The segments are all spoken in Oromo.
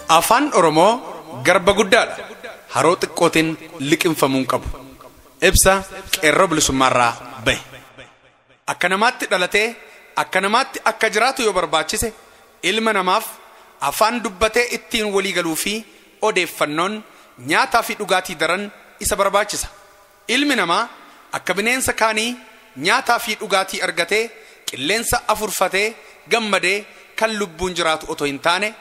Afaan Oromoo garba guddaadha. Haroo xiqqootiin liqinfamuun qabu. Ibsa qeerroo bilisummaarraa bahe. Akka namaatti dhalatee akka namaatti akka jiraatu yoo barbaachise ilma namaaf afaan dubbatee ittiin walii galuu fi odeeffannoon nyaataa fi dhugaatii daran isa barbaachisa. Ilmi namaa akka bineensa kaanii nyaataa fi dhugaatii argatee qilleensa afurfatee gammadee kan lubbuun jiraatu otoo hin taane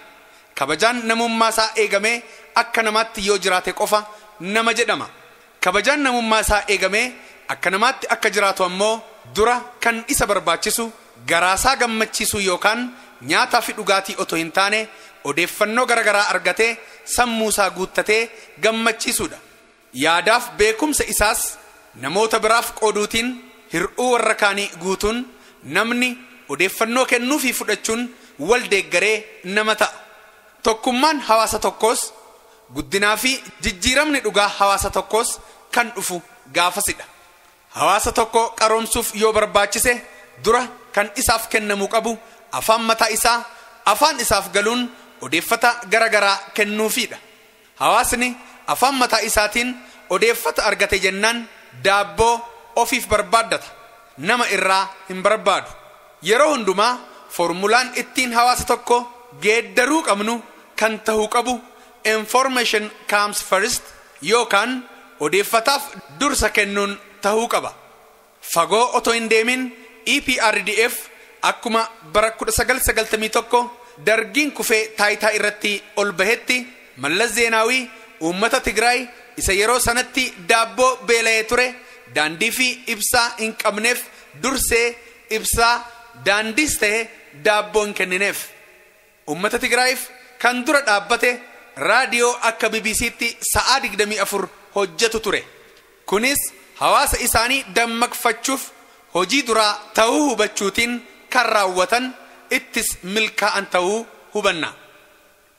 kabajaan namummaa isaa eegamee akka namaatti yoo jiraate qofa nama jedhama. Kabajaan namummaa isaa eegamee akka namaatti akka jiraatu ammoo dura kan isa barbaachisu garaasaa gammachiisuu yookaan nyaataa fi dhugaatii otoo hin taane odeeffannoo garagaraa argatee sammuusaa guuttatee gammachiisuudha. Yaadaaf beekumsa isaas namoota biraaf qooduutiin hir'uu warra kaanii guutuun namni odeeffannoo kennuu fi fudhachuun wal deeggaree nama ta'a. Tokkummaan hawaasa tokkoos guddinaa fi jijjiiramni dhugaa hawaasa tokkoos kan dhufu gaafasidha. Hawaasa tokko qaroomsuuf yoo barbaachise dura kan isaaf kennamuu qabu afaan mataa isaa afaan isaaf galuun odeeffata garagaraa kennuufiidha. Hawaasni afaan mataa isaatiin odeeffata argate jennaan daabboo ofiif barbaaddata. Nama irraa hin barbaadu. Yeroo hundumaa formulaan ittiin hawaasa tokko geeddaruu qabnu kan tahuu qabu information comes first yookaan odeeffataaf dursa kennuun tahuu qaba. Fagoo otoo hin deemin EPRDF akkuma bara 1991 dargiin kufee taayitaa irratti ol bahetti Mallas Zeenaawii uummata Tigraay isa yeroo sanatti daabboo beela'ee ture daandii fi ibsaa hin qabneef dursee ibsaa daandiis ta'e daabboo hin kennineef. Uummata Tigraayiif kan dura dhaabbate raadiyoo akka BBC'tti sa'aa 24 hojjetu ture. Kunis hawaasa isaanii dammaqfachuuf hojii duraa ta'uu hubachuutiin kan raawwatan ittis milkaa'an ta'uu hubanna.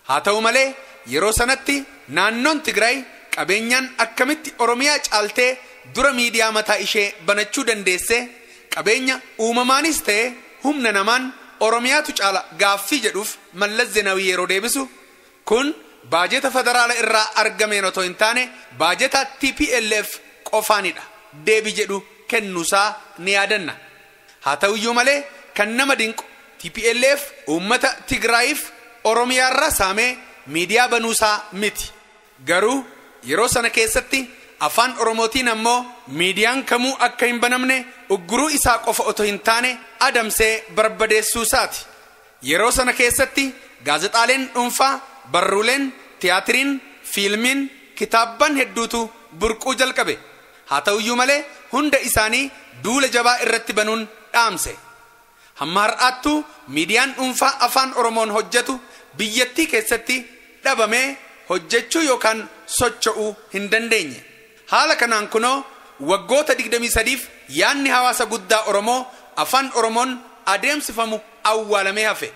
Haa ta'u malee yeroo sanatti naannoon Tigraay qabeenyaan akkamitti Oromiyaa caaltee dura miidiyaa mataa ishee banachuu dandeesse qabeenya uumamaanis ta'e humna namaan Oromiyaatu caala gaaffii jedhuuf Mallas Zeenaawii yeroo deebisu kun baajeta federaala irraa argameen otoo hin taane baajeta TPLF qofaanidha deebii jedhu kennuusaa ni yaadanna. Haa ta'uyyuu malee kan nama dinqu TPLF uummata Tigraayiif Oromiyaarraa saamee miidiyaa banuusaa miti. Garuu yeroo sana keessatti afaan Oromootiin ammoo miidiyaan kamuu akka hin banamne ugguruu isaa qofa otoo hin taane adamsee barbadeessuusaati. Yeroo sana keessatti gaazexaaleen dhuunfaa, barruuleen, tiyaatiriin, fiilmiin, kitaabban hedduutu burquu jalqabe. Haa ta'uyyuu malee hunda isaanii duula jabaa irratti banuun dhaamse. Hamma har'aattuu miidiyaan dhuunfaa afaan Oromoon hojjetu biyyattii keessatti dhabamee hojjechuu yookaan socho'uu hin dandeenye. Haala kanaan kunoo waggoota 23f yaanni hawaasa guddaa Oromoo afaan Oromoon adeemsifamu awwaalamee hafe.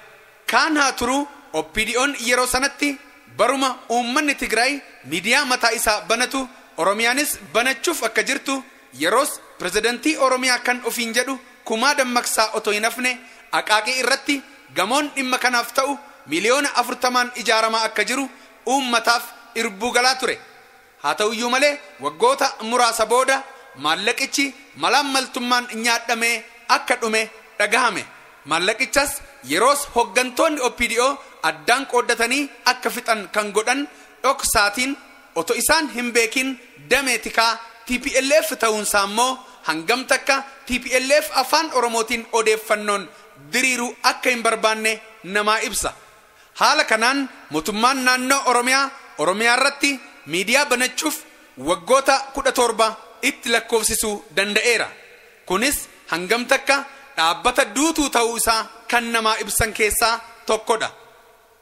Kaan haa turuu OPDO'n yeroo sanatti baruma uummanni Tigraay miidiyaa mataa isaa banatu Oromiyaanis banachuuf akka jirtu yeroos pirezidantii Oromiyaa kan ofiin jedhu Kumaa Dammaqsaa otoo hin hafne Aqaaqii irratti gamoon dhimma kanaaf ta'u miliyoona 40 ijaaramaa akka jiru uummataaf irbuu galaa ture. Haa ta'uyyuu malee waggoota muraasa booda maallaqichi malaammaltummaan nyaadhamee akka dhume dhagahame. Maallaqichas yeroos hoggantoonni OPDO addaan qooddatanii akka fixan kan godhan dhoksaatiin otoo isaan hin beekin damee tikaa TPLF ta'uunsaa immoo hangam takka TPLF afaan Oromootiin odeeffannoon diriiruu akka hin barbaanne namaa ibsa. Haala kanaan mootummaan naannoo Oromiyaa irratti miidiyaa banachuuf waggoota 17 itti lakkoofsisuu danda'eera. Kunis hangam takka dhaabbata duutuu ta'uu isaa kan namaa ibsan keessaa tokkodha.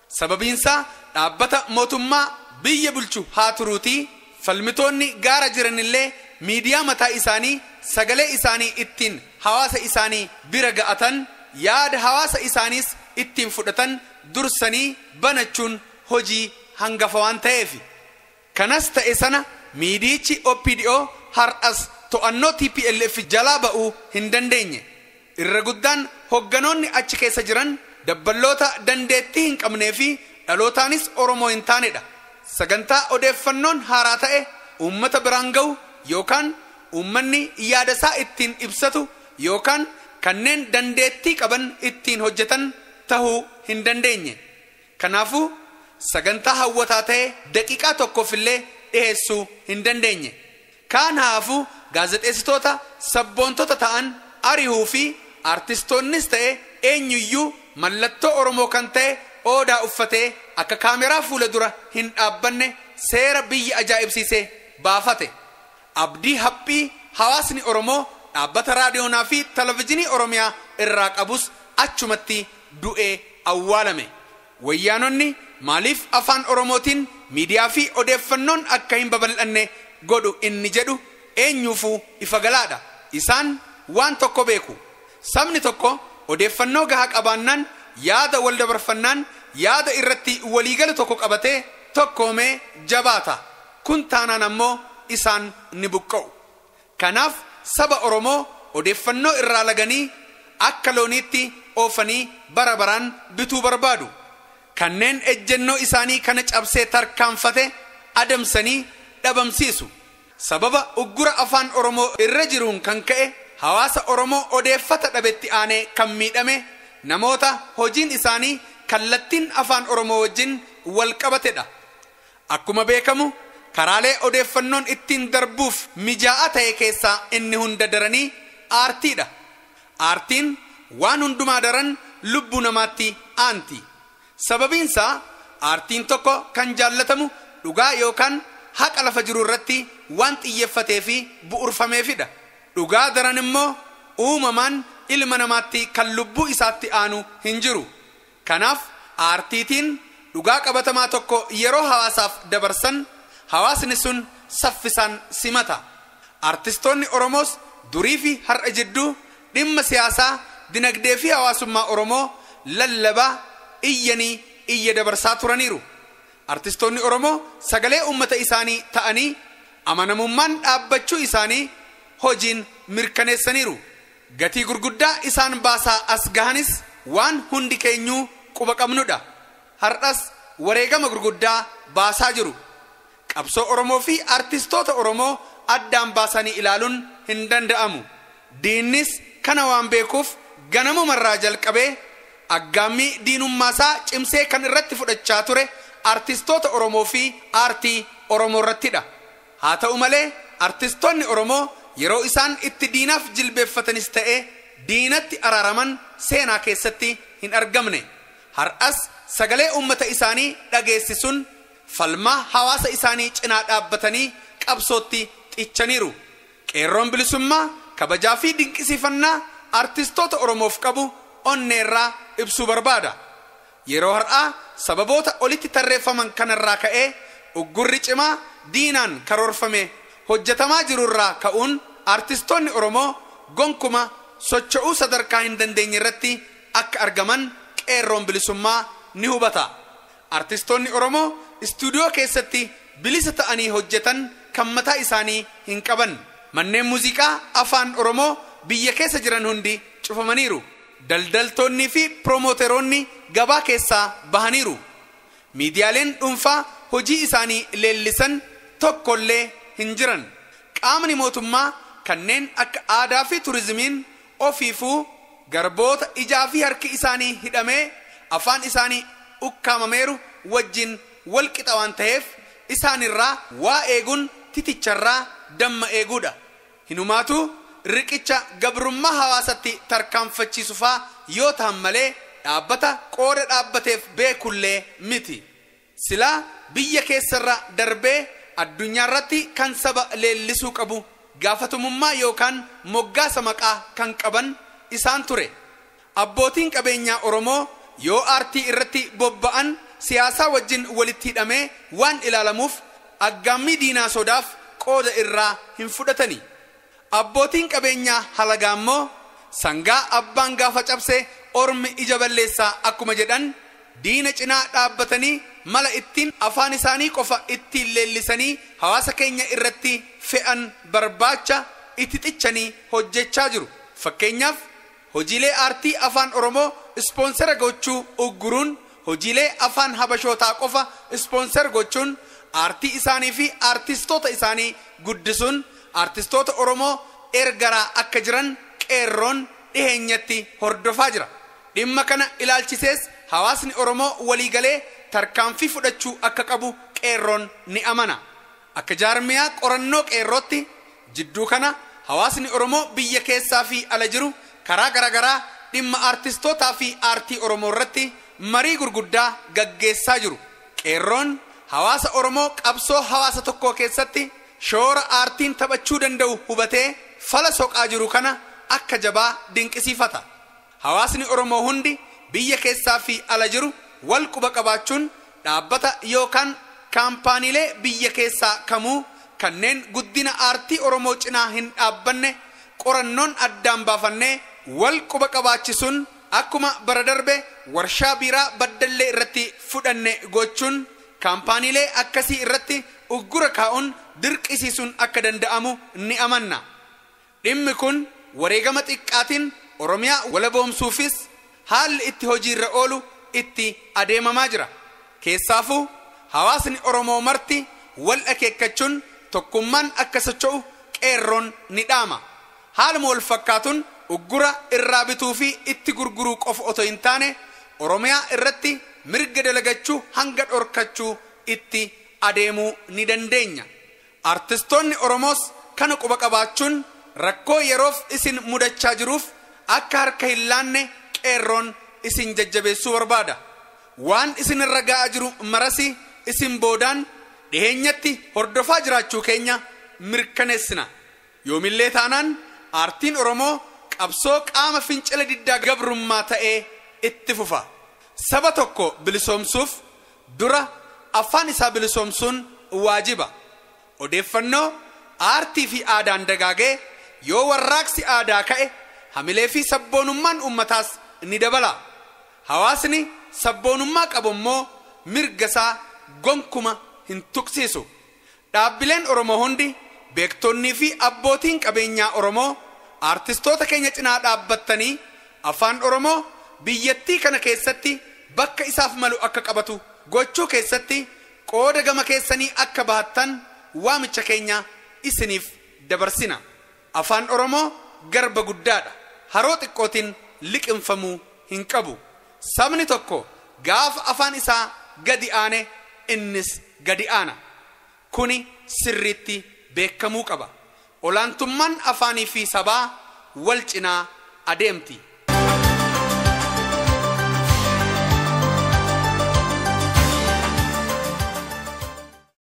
Sababiinsaa dhaabbata mootummaa biyya bulchu haa turuutii falmitoonni gaara jiranillee miidiyaa mataa isaanii sagalee isaanii ittiin hawaasa isaanii bira ga'atan yaada hawaasa isaaniis ittiin fudhatan dursanii banachuun hojii hangafa waan ta'eef. Kanas ta'e sana miidiyichi OPDO har'as to'annoo TPLF jalaa ba'uu hin dandeenye. Irra guddaan hogganoonni achi keessa jiran dabballoota dandeettii hin qabnee fi dhalootaanis Oromoo hin taanedha. Sagantaa odeeffannoon haaraa ta'e uummata biraan ga'u yookaan uummanni yaadasaa ittiin ibsatu yookaan kanneen dandeettii qaban ittiin hojjetan tahuu hin dandeenye. Kanaafuu sagantaa hawwataa ta'e daqiiqaa tokkoof illee dhiheessuu hin dandeenye. Kanaafuu gaazexeessitoota sabboontota ta'an arihuu fi artistoonnis ta'e eenyuyyuu mallattoo Oromoo kan ta'e odaa uffatee akka kaameraa fuula dura hin dhaabbanne seera biyya ajaa'ibsiisee baafate. Abdii haphii hawaasni Oromoo dhaabbata raadiyoonaa fi televezyiinii Oromiyaa irraa qabus achumatti du'ee awwaalame. Wayyaanonni maaliif afaan Oromootiin miidiyaa fi odeeffannoon akka hin babal'anne godhu inni jedhu eenyuufuu ifa galaadha. Isaan waan tokko beeku. Sabni tokko odeeffannoo gahaa qabaannaan yaada wal dabarfannaan yaada irratti waliigalu tokko qabatee tokkoomee jabaata. Kun taanaan ammoo isaan ni buqqa'u. Kanaaf saba Oromoo odeeffannoo irraa laganii akka looniitti oofanii bara baraan bituu barbaadu. Kanneen ejjennoo isaanii kana cabsee tarkaanfate adamsanii dhabamsiisu. Sababa uggura afaan Oromoo irra jiruun kan ka'e hawaasa Oromoo odeeffata dhabetti aanee kan miidhame namoota hojiin isaanii kallattiin afaan Oromoo wajjin wal qabatedha. Akkuma beekamu karaalee odeeffannoon ittiin darbuuf mijaa'aa ta'e keessaa inni hunda daranii aartiidha. Aartiin waan hundumaa daran lubbuu namaatti aanti. Sababiinsaa aartiin tokko kan jaallatamu dhugaa yookaan haqa lafa jiru irratti waan xiyyeeffatee fi bu'urfameefidha. Dhugaa daran immoo uumamaan ilma namaatti kan lubbuu isaatti aanu hin jiru. Kanaaf aartiitiin dhugaa qabatamaa tokko yeroo hawaasaaf dabarsan hawaasni sun saffisaan simata. Artistoonni Oromoos durii fi har'a jidduu dhimma siyaasaa, dinagdee fi hawaasummaa Oromoo lallabaa iyyanii iyya dabarsaa turaniiru. Artistoonni Oromoo sagalee uummata isaanii ta'anii amanamummaan dhaabbachuu isaanii hojiin mirkaneessaniiru. Gatii gurguddaa isaan baasaa as gahanis waan hundi keenyuu quba qabnudha. Har'as wareegama gurguddaa baasaa jiru. Qabsoo Oromoo fi artistoota Oromoo addaan baasanii ilaaluun hin danda'amu. Diinnis kana waan beekuuf ganamumarraa jalqabee aggaammii diinummaasaa cimsee kan irratti fudhachaa ture artistoota Oromoo fi aartii Oromoo irrattidha. Haa ta'u malee artistoonni Oromoo yeroo isaan itti diinaaf jilbeeffatanis ta'e diinatti araaraman seenaa keessatti hin argamne. Har'as sagalee uummata isaanii dhageessisuun falmaa hawaasa isaanii cinaa dhaabbatanii qabsootti xichaniiru. Qeerroon bilisummaa kabajaa fi dinqisiifannaa artistoota Oromoof qabu onneerraa ibsuu barbaada. Yeroo har'aa sababoota olitti tarreeffaman kanarraa ka'ee uggurri cimaa diinaan karoorfame hojjetamaa jirurraa ka'uun artistoonni Oromoo gonkuma socho'uu sadarkaa hin dandeenye irratti akka argaman qeerroon bilisummaa ni hubata. Artistoonni Oromoo istuudiyoo keessatti bilisa ta'anii hojjetan kan mataa isaanii hin qaban. Manneen muuziqaa afaan Oromoo biyya keessa jiran hundi cufamaniiru. Daldaltoonni fi promooteroonni gabaa keessaa bahaniiru. Miidiyaaleen dhuunfaa hojii isaanii leellisan tokkollee hin jiran. Qaamni mootummaa kanneen akka aadaa fi turizimiin ofiifuu garboota ijaa fi harki isaanii hidhamee afaan isaanii ukkaamameeru wajjin wal qixa waan ta'eef isaanirraa waa eeguun titicharraa damma eeguudha. Hinumaatu riqicha gabrummaa hawaasatti tarkaanfachiisufaa yoo ta'an malee dhaabbata qooda dhaabbateef beekullee miti. Silaa biyya keessarra darbee addunyaarratti kan saba leellisuu qabu gaafatamummaa yookaan moggaasa maqaa kan qaban isaan ture. Abbootiin qabeenyaa Oromoo yoo aartii irratti bobba'an siyaasaa wajjin walitti hidhamee waan ilaalamuuf aggaammii diinaa sodaaf qooda irraa hin fudhatani. Abbootiin qabeenyaa halagaa immoo sangaa abbaan gaafa cabse ormi ija balleessaa akkuma jedhan diina cinaa dhaabbatanii mala ittiin afaan isaanii qofa ittiin leellisanii hawaasa keenya irratti fe'an barbaacha itti xichanii hojjechaa jiru. Fakkeenyaaf hojiilee aartii afaan Oromoo ispoonsera gochuu ugguruun hojiilee afaan habashootaa qofa ispoonser gochuun aartii isaanii fi aartistoota isaanii guddisuun aartistoota Oromoo ergaraa akka jiran qeerroon dhiheenyatti hordofaa jira. Dhimma kana ilaalchisees hawaasni Oromoo waliigalee tarkaanfii fudhachuu akka qabu qeerroon ni amana. Akka jaarmiyaa qorannoo qeerrootti jidduu kana hawaasni Oromoo biyya keessaa fi ala jiru karaa garagaraa dhimma aartistootaa fi aartii Oromoo irratti marii gurguddaa gaggeessaa jiru. Qeerroon hawaasa Oromoo qabsoo hawaasa tokkoo keessatti shoora aartiin taphachuu danda'u hubatee fala soqaa jiru kana akka jabaa dinqisiifata. Hawaasni Oromoo hundi biyya keessaa fi ala jiru wal quba qabaachuun dhaabbata yookaan kaampaaniilee biyya keessaa kamuu kanneen guddina aartii Oromoo cinaa hin dhaabbanne qorannoon addaan baafannee wal quba qabaachisuun akkuma bara darbe warshaa biiraa Baddallee irratti fudhanne gochuun kaampaaniilee akkasii irratti uggura kaa'uun dirqisiisuun akka danda'amu ni amanna. Dhimmi kun wareegama xiqqaatiin Oromiyaa walaboomsuufis haalli itti hojiirra oolu itti adeemamaa jira. Keessaafuu hawaasni Oromoo marti wal akeekkachuun tokkummaan akka socho'u qeerroon ni dhaama. Haaluma wal fakkaatuun uggura irraa bituu fi itti gurguruu qofa otoo hin taane Oromiyaa irratti mirga dalagachuu hanga dhorkachuu itti adeemuu ni dandeenya. Artistoonni Oromoos kana quba qabaachuun rakkoo yeroof isin mudachaa jiruuf akka harka hin laanne qeerroon isin jajjabeessuu barbaada. Waan isin irra ga'aa jiru marasi isin boodaan dhiheenyatti hordofaa jiraachuu keenya mirkaneessina. Yoomillee taanaan aartiin Oromoo qabsoo qaama fincila diddaa gabrummaa ta'ee itti fufa. Saba tokko bilisoomsuuf dura afaan isaa bilisoomsuun waajiba. Odeeffannoo aartii fi aadaan dagaagee yoo warraaqsi aadaa ka'e hamilee fi sabboonummaan ummataas ni dabala. Hawaasni sabboonummaa qabu immoo mirga isaa gonkuma hin tuqsiisu. Dhaabbileen Oromoo hundi beektonnii fi abbootiin qabeenyaa Oromoo aartistoota keenya cinaa dhaabbattanii afaan Oromoo biyyattii kana keessatti bakka isaaf malu akka qabatu gochuu keessatti qooda gama keessanii akka bahattan waamicha keenya isiniif dabarsina. Afaan Oromoo garba guddaadha. Haroo xiqqootiin liqinfamuu hin qabu. Sabni tokko gaafa afaan isaa gadi aane innis gadi aana. Kuni sirriitti beekamuu qaba. Olaantummaan afaanii fi sabaa wal cinaa adeemti.